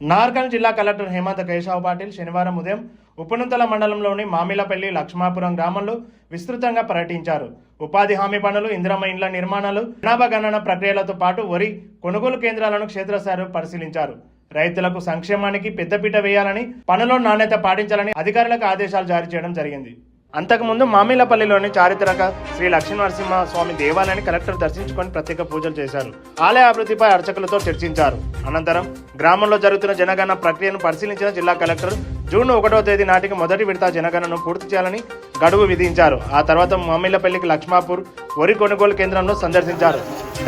నార్కల్ జిల్లా కలెక్టర్ హేమంత్ కేశవ్ పాటిల్ శనివారం ఉదయం ఉపనుంతల మండలంలోని మామిలపల్లి లక్ష్మాపురం గ్రామంలో విస్తృతంగా పర్యటించారు. ఉపాధి హామీ పనులు, ఇందిరమ్మ ఇండ్ల నిర్మాణాలు, జనాభా గణన ప్రక్రియలతో పాటు వరి కొనుగోలు కేంద్రాలను క్షేత్రస్థాయిలో పరిశీలించారు. రైతులకు సంక్షేమానికి పెద్దపీట వేయాలని, పనుల్లో నాణ్యత పాటించాలని అధికారులకు ఆదేశాలు జారీ చేయడం జరిగింది. అంతకుముందు మామిలపల్లిలోని చారిత్రక శ్రీ లక్ష్మీనరసింహ స్వామి దేవాలయాన్ని కలెక్టర్ దర్శించుకొని ప్రత్యేక పూజలు చేశారు. ఆలయ అభివృద్ధిపై అర్చకులతో చర్చించారు. అనంతరం గ్రామంలో జరుగుతున్న జనగణన ప్రక్రియను పరిశీలించిన జిల్లా కలెక్టర్ జూన్ 1వ తేదీ నాటికి మొదటి విడత జనగణనను పూర్తి చేయాలని గడువు విధించారు. ఆ తర్వాత మామిలపల్లికి లక్ష్మాపూర్ వరి కొనుగోలు కేంద్రంలో సందర్శించారు.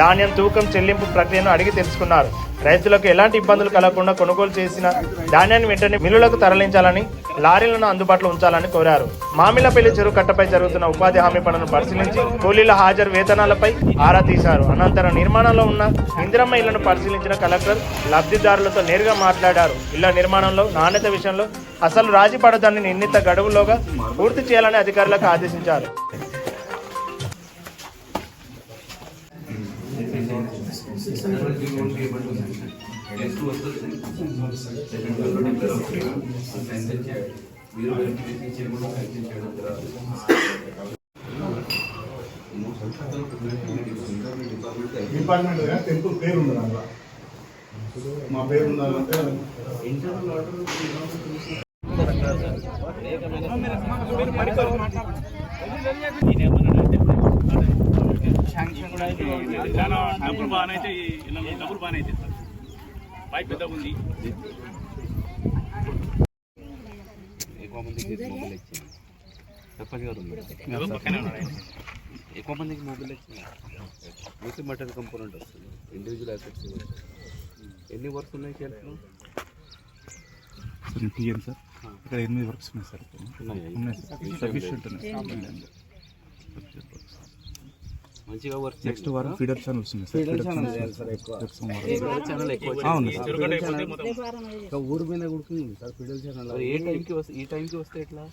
ధాన్యం తూకం చెల్లింపు ప్రక్రియను అడిగి తెలుసుకున్నారు. రైతులకు ఎలాంటి ఇబ్బందులు కలగకుండా కొనుగోలు చేసిన ధాన్యాన్ని వెంటనే మిల్లులకు తరలించాలని, లారీలను అందుబాటులో ఉంచాలని కోరారు. మామిలపల్లి చెరువు కట్టపై జరుగుతున్న ఉపాధి హామీ పనులను పరిశీలించి కూలీల హాజరు వేతనాలపై ఆరా తీశారు. అనంతరం నిర్మాణంలో ఉన్న ఇందిరమ్మ ఇళ్లను పరిశీలించిన కలెక్టర్ లబ్ధిదారులతో నేరుగా మాట్లాడారు. ఇళ్ల నిర్మాణంలో నాణ్యత విషయంలో అసలు రాజీ పడదాన్ని నిర్ణీత గడువులోగా పూర్తి చేయాలని అధికారులకు ఆదేశించారు. డిపార్ట్మెంట్ టెంపుల్ పేరు ఉండాలి, మా పేరు ఉండాలంటే ఇంటర్నల్ ఆర్డర్ డబ్బులు బాగానైతే డబ్బులు బాగానే అయితే పైప్ పెద్దగా ఉంది. ఎక్కువ మందికి మొబైల్ ఇచ్చింది సర్పంచ్ గారు ఎక్కువ మందికి మొబైల్ ఇచ్చింది. మొత్తం మటన్ కంపోనెంట్ వస్తుంది, ఇండివిజువల్ అసెట్స్. ఎన్ని వర్క్స్ ఉన్నాయి చేయాలి సార్? టీఎం సార్ ఇక్కడ 8 వర్క్స్ ఉన్నాయి సార్. ఉన్నాయి సార్, సఫిషియెంట్ ఉన్నాయి. మంచిగా వర్క్. నెక్స్ట్ వారం ఫీడర్ ఛానల్స్ ఉన్నాయి సార్. ఊరు మీద కుడుతుంది సార్ ఫీడర్ ఛానల్. ఏ టైంకి వస్తే ఈ టైంకి వస్తే ఎట్లా?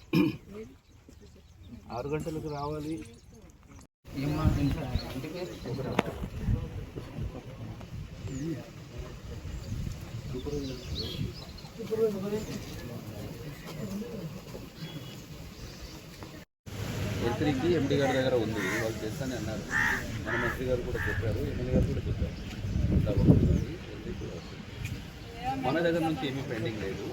6 గంటలకు రావాలి. మంత్రికి ఎండి గారి దగ్గర ఉంది, వాళ్ళు చేస్తానని అన్నారు. మన మంత్రి గారు కూడా చెప్పారు, ఎమ్మెల్యే గారు కూడా చెప్పారు. మన దగ్గర నుంచి ఏమీ పెండింగ్ లేదు.